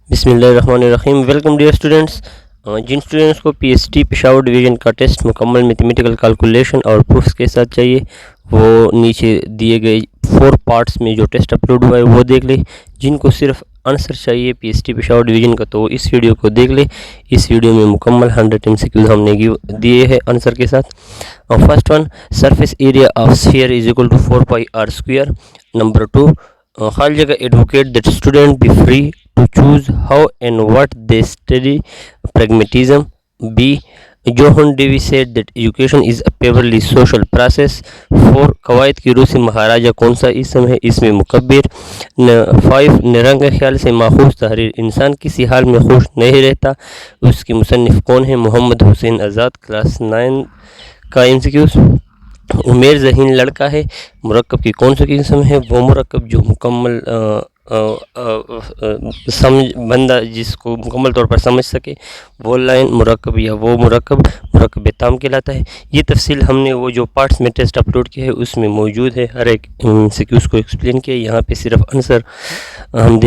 बिस्मिल्लाहिर्रहमानिर्रहीम। Welcome dear students. जिन students को पीएसटी पेशावर डिवीज़न का टेस्ट मुकम्मल मैथमेटिकल कैलकुलेशन और प्रूफ्स के साथ चाहिए वो नीचे दिए गए 4 पार्ट्स में जो टेस्ट अपलोड हुआ है वो देख ले। जिनको सिर्फ आंसर चाहिए पीएसटी पेशावर डिवीज़न का तो इस वीडियो को देख ले। इस वीडियो में मुकम्मल 100 MCQs हमने दिए हैं आंसर के साथ। First one, surface area of sphere is equal to 4πr²। Number 2, हर जगह advocate that student be free to choose how and what they study, pragmatism. B, Johann Davy said that education is a purely social process. 4, कवायद की रूसी महाराजा कौन सा इसम है, इसमें मुकब्बिर। 5, निरंग ख्याल से माखूज तहरीर, इंसान किसी हाल में खुश नहीं रहता, उसकी मुसन्निफ कौन है, मोहम्मद हुसैन आज़ाद। क्लास 9 का MCQs। उमेर जहीन लड़का है, मुरक्कब की कौन सा किस्म है, वो मुरक्कब जो मुकम्मल समझ बंदा जिसको मुकम्मल तौर पर समझ सके वो लाइन मुरक्कब या वो मुरक्कब ताम कहलाता है। ये तफसील हमने वो जो पार्ट्स में टेस्ट अपलोड किया है उसमें मौजूद है, हर एक MCQs को एक्सप्लेन किया। यहाँ पे सिर्फ आंसर हम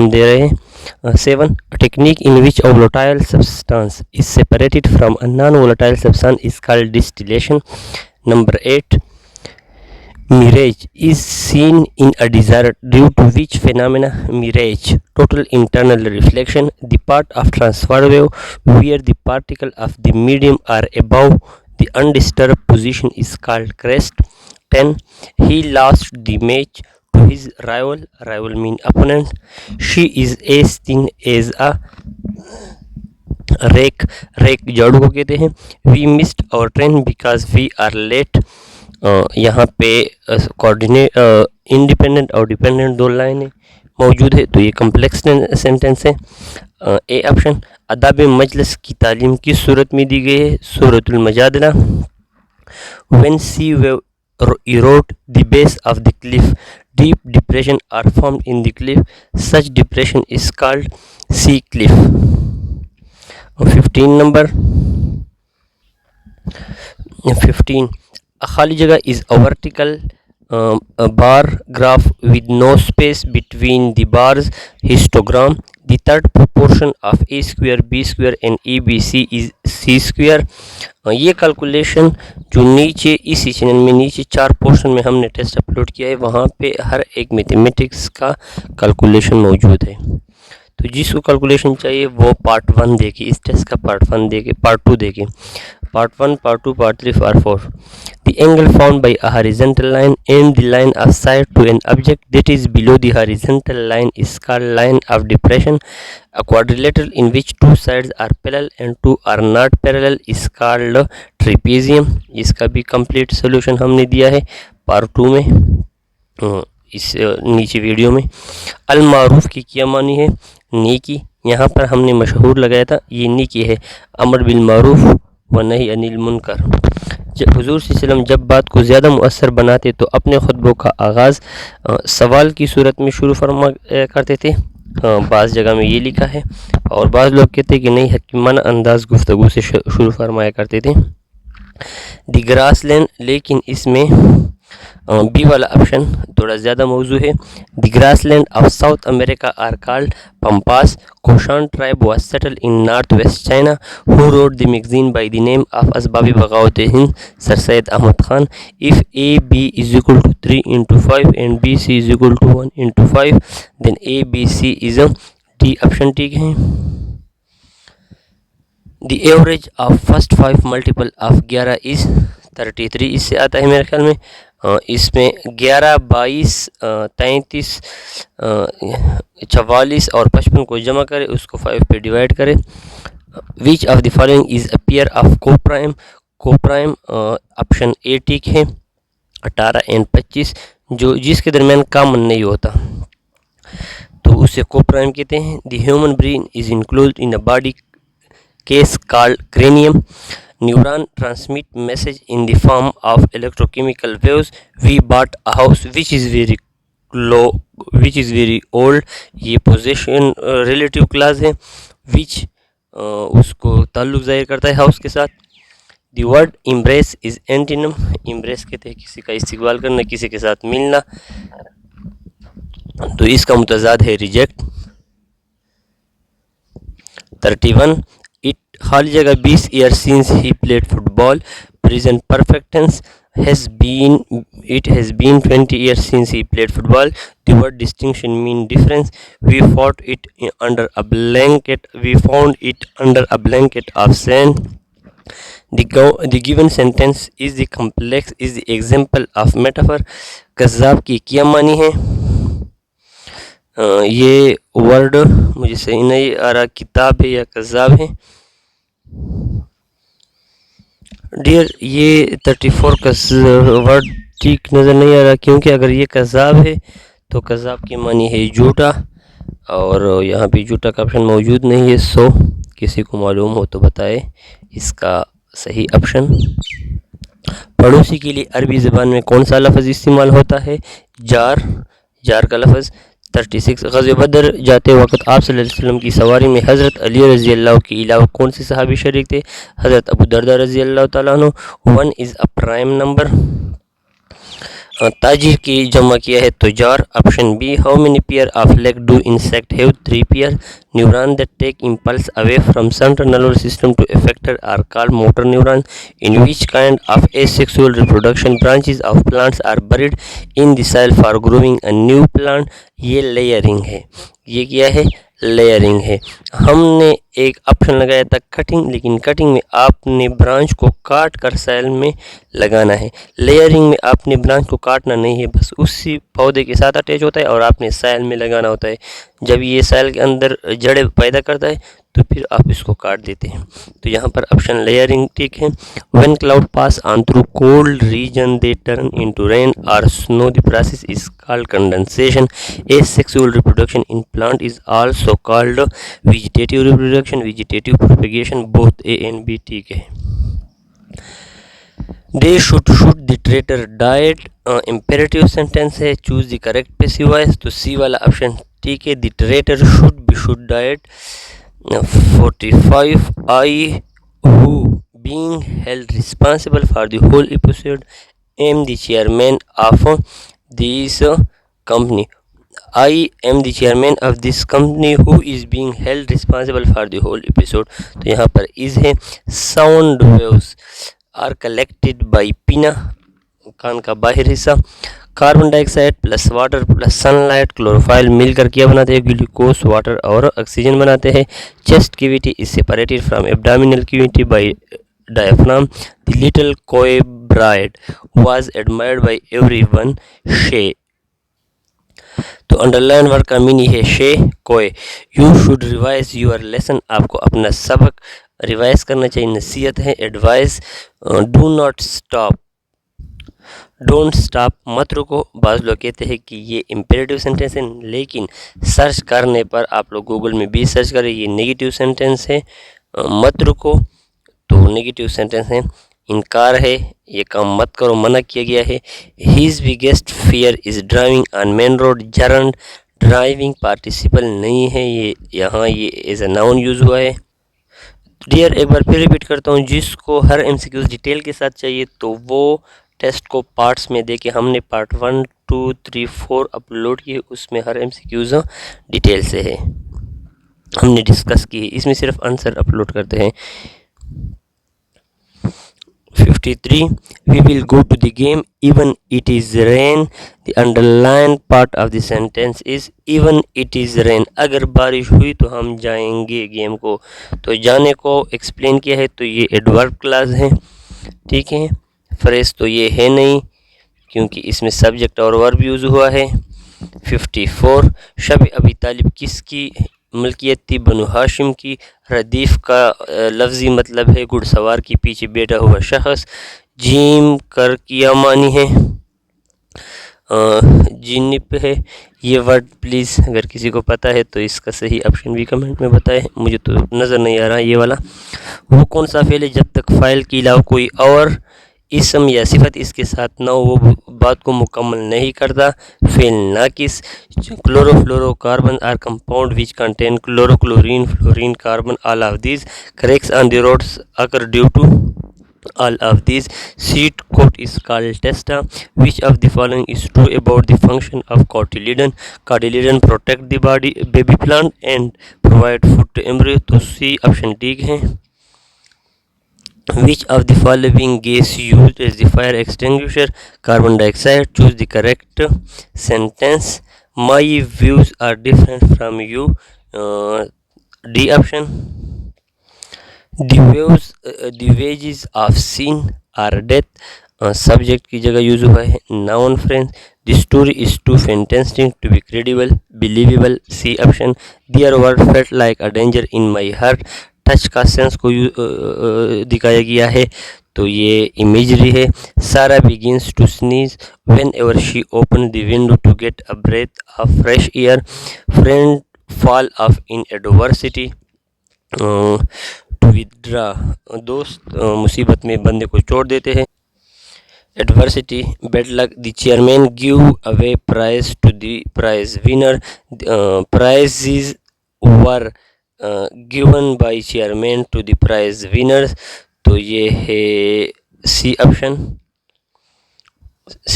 दे रहे हैं। 7, technique in which a volatile substance is separated from a non volatile substance is called distillation. Number 8, mirage is seen in a desert due to which phenomena? Mirage, total internal reflection, the part of transfer wave where the particle of the medium are above the undisturbed position is called crest. 10, he lost the match to his rival mean opponent. She is as thin as a rake झाड़ू को कहते हैं। We missed our train because we are late. यहाँ पे coordinate independent और dependent दो लाइनें मौजूद है तो ये कम्प्लेक्स सेंटेंस है। ए ऑप्शन, अदाब मजलिस की तालीम किस सूरत में दी गई है, सूरतुल मजादला। When sea wave erode the base of the cliff, deep depression are formed in the cliff, such depression is called sea cliff. 15 number 15, a खाली जगह is a vertical bar graph with no space between the bars. Histogram, the third proportion of a square, b square and abc is c square. ये calculation जो नीचे इसी channel में नीचे 4 portion में हमने टेस्ट अपलोड किया है वहाँ पे हर एक मैथमेटिक्स का कैलकुलेशन मौजूद है। तो जिसको कैलकुलेशन चाहिए वो पार्ट 1 देखिए, इस टेस्ट का पार्ट 1 देखिए, पार्ट 2 देखिए। Part 1, part 2, part 3, part 4। The angle found by a horizontal line and the line of side to an object that is below the horizontal line is called line of depression. A quadrilateral in which 2 sides are parallel and 2 are not parallel is called trapezium. इसका भी complete solution हमने दिया है part 2 में, इस नीचे video में। अल मारूफ की क्या मानी है, नेकी। यहाँ पर हमने मशहूर लगाया था, ये नेकी है, अमर बिल मारूफ व नही अनिल मुनकर। जब हुजूर सल्लल्लाहु जब बात को ज़्यादा मुअस्सर बनाते तो अपने खुतबों का आगाज़ सवाल की सूरत में शुरू फरमा करते थे। बाज़ जगह में ये लिखा है और बाज़ लोग कहते हैं कि नहीं, हकीमाना अंदाज गुफ्तगू से शुरू फरमाया करते थे। द ग्रास लैंड, लेकिन इसमें बी वाला ऑप्शन थोड़ा ज़्यादा मौजू है। The grassland of south America are called pampas. Kushan tribe was settled in north west China. Who wrote the magazine by the name of Asbabi Baghawat Hind, sir Syed Ahmad Khan. If A B is equal to 3 into 5 and B C is equal to 1 into 5 then A B C is D option ठीक है। The average of first 5 multiple of 11 is 33, इससे आता है मेरे ख्याल में। इसमें 11, 22, 33, 44 और 55 को जमा करें, उसको 5 पे डिवाइड करें। Which of the following is a pair of coprime option A ठीक है। 18 एंड 25 जो जिसके दरमियान कॉमन नहीं होता तो उसे कोप्राइम कहते हैं। The human brain is include in a body case called cranium. Neuron transmit message in the form of electrochemical waves. We bought a house which is very old. ये पोजेशन रिलेटिव क्लास है which उसको ताल्लुक ज़ाहिर करता है house के साथ। The word embrace is antonym. embrace कहते हैं किसी का इस्तिकबाल करना, किसी के साथ मिलना, तो इसका मुतज़ाद है रिजेक्ट। 31 it खाली जगह 20 years since he played football. Present perfect tense it has been 20 years since he played football. The word distinction mean difference. We found it under a blanket of sand. The given sentence is the complex is the example of metaphor. कज़्ज़ाब की क्या मानी है? ये word मुझे सही नहीं आ रहा, किताब है या कज़्ज़ाब है? डियर ये 34 का वर्ड ठीक नज़र नहीं आ रहा, क्योंकि अगर ये कज़्ज़ाब है तो कज़्ज़ाब की मानी है झूठा, और यहाँ पे झूठा का ऑप्शन मौजूद नहीं है। सो किसी को मालूम हो तो बताए इसका सही ऑप्शन। पड़ोसी के लिए अरबी ज़बान में कौन सा लफ्ज़ इस्तेमाल होता है? जार का लफ्ज़। 36 ग़ज़वे बदर जाते वक्त आप सल्लल्लाहु अलैहि वसल्लम की सवारी में हज़रत अली रज़ी अल्लाह के अलावा कौन से सहाबी शरीक थे? हज़रत अबू दरदा रज़ी अल्लाह तआला अन्हु। 1 इज़ अ प्राइम नंबर। ताजिर की जमा किया है तुजार। Option B. How many pair of leg do insect have? 3 pair. Neuron that take impulse away from central nervous system to effector are called motor neuron. In which kind of asexual reproduction branches of plants are buried in the soil for growing a new plant? ये layering है। ये क्या है? Layering है। हमने एक option लगाया था कटिंग, लेकिन कटिंग में आपने ब्रांच को काट कर सैल में लगाना है। लेयरिंग में आपने ब्रांच को काटना नहीं है, बस उसी पौधे के साथ अटैच होता है और आपने सैल में लगाना होता है। जब ये सैल के अंदर जड़ें पैदा करता है तो फिर आप इसको काट देते हैं। तो यहाँ पर ऑप्शन लेयरिंग ठीक है। When cloud pass on through cold region they turn into rain और snow, the process is called condensation. Asexual reproduction in plant is also called vegetative reproduction, vegetative propagation. Both A and B ठीक है। They should the traitor died imperative sentence है। Choose the correct passive voice, तो C वाला option ठीक है। The traitor should died. 45 I who being held responsible for the whole episode am the chairman of this company. I am the chairman of this company who is being held responsible for the whole episode. तो यहाँ पर is है। Sound waves are collected by पिना, कान का बाहर हिस्सा। Carbon dioxide plus water plus sunlight chlorophyll मिलकर क्या बनाते हैं? ग्लूकोज, वाटर और ऑक्सीजन बनाते हैं। Chest cavity is separated from abdominal cavity by diaphragm. The little coy bride was admired by everyone. Shy, तो अंडरलाइन वर्ड का मीनिंग है shy coy. You should revise your lesson, आपको अपना सबक revise करना चाहिए, नसीहत है। Advice, do not stop, don't stop, मत रुको। बाज़ लोग कहते हैं कि ये इम्पेरेटिव सेंटेंस है, लेकिन सर्च करने पर आप लोग गूगल में भी सर्च करें, ये नेगेटिव सेंटेंस है। मत रुको तो नेगेटिव सेंटेंस है। इनकार है, ये काम मत करो, मना किया गया है। His biggest fear is driving on main road. Gerund, driving participle नहीं है, ये यहाँ ये एज अ नाउन यूज़ हुआ है। डियर एक बार फिर रिपीट करता हूँ, जिसको हर एमसीक्यूज डिटेल के साथ चाहिए तो वो टेस्ट को पार्ट्स में देके हमने पार्ट 1, 2, 3, 4 अपलोड किए, उसमें हर एमसीक्यूज डिटेल से है, हमने डिस्कस की है। इसमें सिर्फ आंसर अपलोड करते हैं। 53 we will go to the game even it is rain. The underlined part of the sentence is even it is rain. अगर बारिश हुई तो हम जाएंगे गेम को, तो जाने को एक्सप्लेन किया है, तो ये एडवर्ब क्लास है, ठीक है। फ्रेज तो ये है नहीं क्योंकि इसमें सब्जेक्ट और वर्ब यूज़ हुआ है। 54 शब अबी तालिब किसकी मलकियत थी? बनु हाशिम की। रदीफ़ का लफ्ज़ी मतलब है घुड़सवार के पीछे बैठा हुआ शख्स। जीम कर किया मानी है, जिनिप है ये वर्ड। प्लीज़ अगर किसी को पता है तो इसका सही ऑप्शन भी कमेंट में बताएं, मुझे तो नज़र नहीं आ रहा ये वाला। वो कौन सा फेल है जब तक फ़ाइल के अलावा कोई और इसम या सिफत इसके साथ ना हो, वो बात को मुकम्मल नहीं करता। फेल नाकिस। Chlorofluorocarbon are compound which contain chloro, chlorine, fluorine, carbon. All of these cracks on the roads occur due to. all of these. Seed coat is called testa. Which of the following is true about the function of cotyledon? Cotyledon protect the body baby plant and provide food to embryo. तो C option ठीक है. Which of the following gas used as the fire extinguisher? Carbon dioxide. Choose the correct sentence. My views are different from you. D option. The wages of sin are death. Subject की जगह use हुआ है noun phrase. The story is too fantastic to be credible believable. C option. Their word felt like a danger in my heart. Touch का sense को दिखाया गया है तो ये इमेजरी है. Sara begins to sneeze whenever she open the window to get a breath of fresh air. Friend fall off in adversity to withdraw. दोस्त मुसीबत में बंदे को छोड़ देते हैं. Adversity, bad luck. The chairman give away prize to the prize winner. Prizes were given by chairman to the prize winners. तो ये है सी ऑप्शन.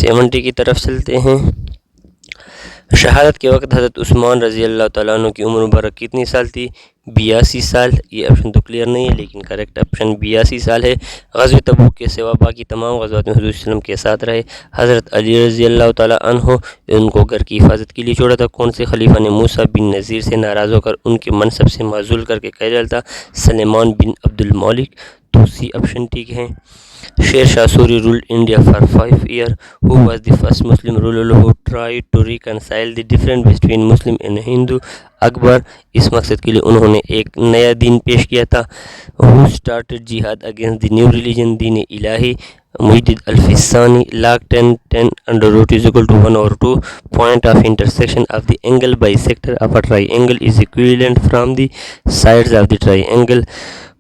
70 की तरफ चलते हैं. शहादत के वक्त हज़रत उस्मान रज़ी अल्लाह तआला अन्हु की उम्र मुबारक कितनी साल थी? 82 साल. ये ऑप्शन तो क्लियर नहीं है लेकिन करेक्ट ऑप्शन 82 साल है. ग़ज़वे तबूक के सिवा बाकी तमाम ग़ज़वात में हुज़ूर सल्लल्लाहु अलैहि वसल्लम के साथ रहे. हज़रत अली रज़ी अल्लाह तआला अन्हु उनको घर की हिफाजत के लिए छोड़ा था. कौन से खलीफा ने मूसा बिन नज़ीर से नाराज़ होकर उनके मनसब से माज़ूल करके कह डाला था? सलेमान बिन अब्दुल मलिक. तो सी ऑप्शन ठीक है. Sher Shah Suri ruled India for 5 years. Who was the first Muslim ruler who tried to reconcile the difference between Muslim and Hindu? Akbar. इस मकसद के लिए उन्होंने एक नया दीन पेश किया था. Who started jihad against the new religion? Deen Ilahi. Mohyeddin अल-फिसानी. log 10 under root is equal to 1 over 2. Point of intersection of the angle bisector of a triangle is equivalent from the sides of the triangle.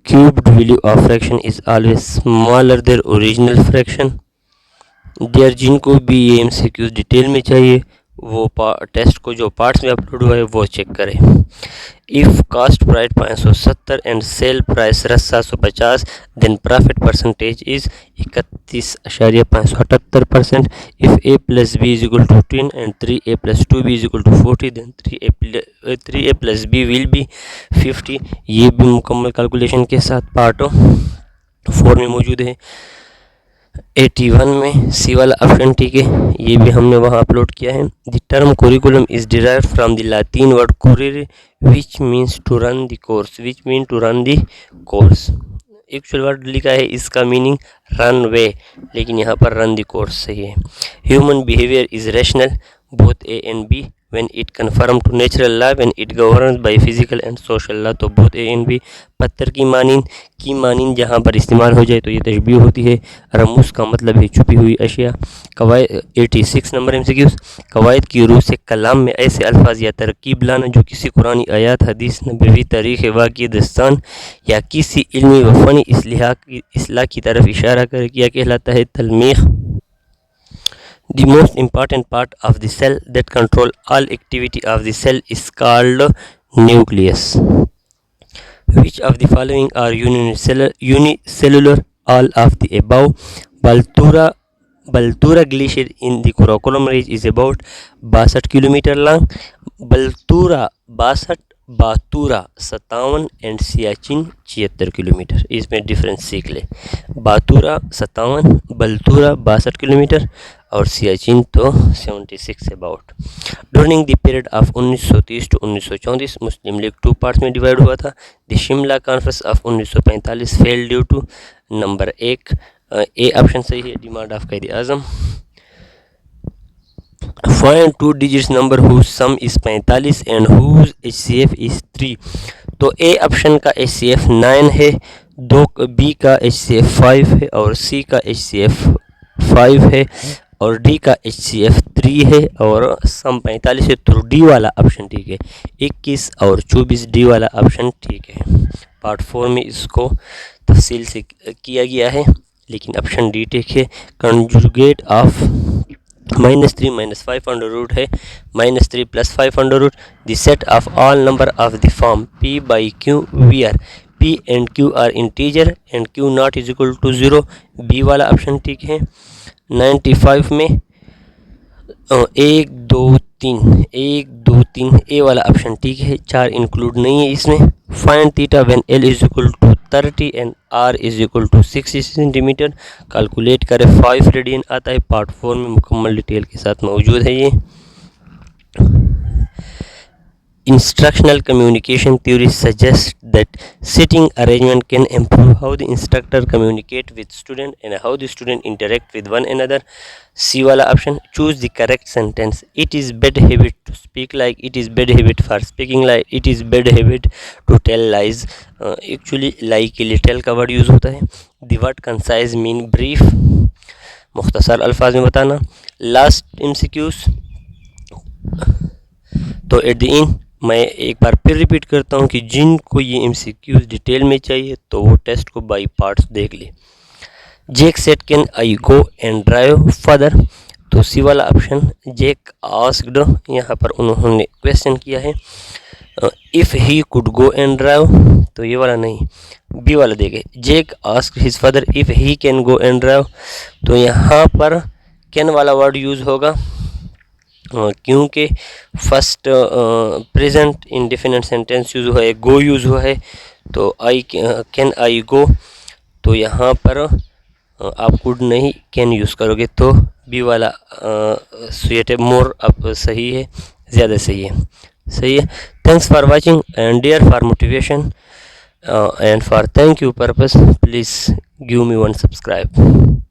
Cubed value of fraction is always smaller than original fraction. There जिनको भी ये MCQ detail में चाहिए वो test को जो parts में upload हुआ है वो चेक करें. If cost price 570 and sell price 750 then profit percentage is 31.578%. If a plus b is equal to 10 and 3a plus 2b is equal to 40 then 3a plus b will be 50. ये भी मुकम्मल calculation के साथ part 4 में मौजूद है. 81 में सी वाला ऑप्शन ठीक है. ये भी हमने वहाँ अपलोड किया है. The term curriculum is derived from the Latin word currere which means to run the course. Which mean to run the course. Actual word लिखा है इसका मीनिंग रन वे लेकिन यहाँ पर रन द कोर्स सही है. Human behaviour is rational both A and B when it conform to natural law when it governs by physical and social law. तो both A and B. पत्थर की मानिंद जहाँ पर इस्तेमाल हो जाए तो ये तशबीह होती है. रमूस का मतलब है छुपी हुई अशिया. कवायद 86 नंबर MCQ. कवायद की रूह से कलाम में ऐसे अल्फाज या तरकीब लाना जो किसी कुरानी आयात हदीस नबवी तारीख़ वाक़ई दस्तान या किसी इल्मी व फ़नी इस्लाह की तरफ इशारा कर किया कहलाता है तलमीख. The most important part of the cell that control all activity of the cell is called nucleus. Which of the following are unicellular? All of the above. Baltura glacier in the Karakoram range is about 62 kilometre long. Baltura 62, बातूरा 57 and Siachen 76 kilometre. इसमें difference सीख ले. बातूरा 57, बलतूरा 62 kilometre और सियाचिन तो 76 about. During the period of 1930 to 1934 Muslim League 2 parts में divide हुआ था. The Shimla conference of 1945 fail due to number 1. A option सही है. Demand of Quaid Azam. Find 2 digits number whose sum is 45 and whose HCF is 3. तो A ऑप्शन का HCF 9 है, B का HCF 5 है और C का HCF 5 है और D का HCF 3 है और सम 45 है तो D वाला ऑप्शन ठीक है. 21 और 24 D वाला ऑप्शन ठीक है. पार्ट 4 में इसको तफसील से किया गया है लेकिन ऑप्शन डी ठीक है. कंजुगेट ऑफ -3 -5 अंडर रूट है -3 + 5 under root. The set of all number of the form P by Q where P and Q are integer and Q not is equal to 0, B वाला option ठीक है। 95 में 1 2 3 ए वाला option ठीक है, 4 include नहीं है इसमें। Find theta when L is equal to 30 and R is equal to 60 centimetre, calculate करें। 5 रेडियन आता है, पार्ट 4 में मुकम्मल डिटेल के साथ मौजूद है ये। Instructional communication theory suggests that sitting arrangement can improve how the instructor communicate with student and how the student interact with one another. C वाला option, choose the correct sentence. It is bad habit to speak like, it is bad habit for speaking like, it is bad habit to tell lies. Actually lie के लिए tell का word use होता है। The word concise mean brief, मुख्तसर अल्फाज में बताना। Last MCQs, तो एट द एंड मैं एक बार फिर रिपीट करता हूँ कि जिनको ये MCQs डिटेल में चाहिए तो वो टेस्ट को बाई पार्ट्स देख ले। Jack said can I go and drive further, तो सी वाला ऑप्शन। जैक आस्क्ड, यहाँ पर उन्होंने क्वेश्चन किया है। If he could go and drive, तो ये वाला नहीं, बी वाला देखे। Jack asked his father if he can go and drive, तो यहाँ पर कैन वाला वर्ड यूज़ होगा क्योंकि first present indefinite sentence use हुआ है, गो यूज़ हुआ है, तो आई कैन आई गो, तो यहाँ पर आप कुड नहीं कैन यूज़ करोगे, तो बी वाला सुटेबल मोर अब सही है, ज़्यादा सही है। Thanks for watching and dear for motivation and for thank you purpose please give me 1 subscribe.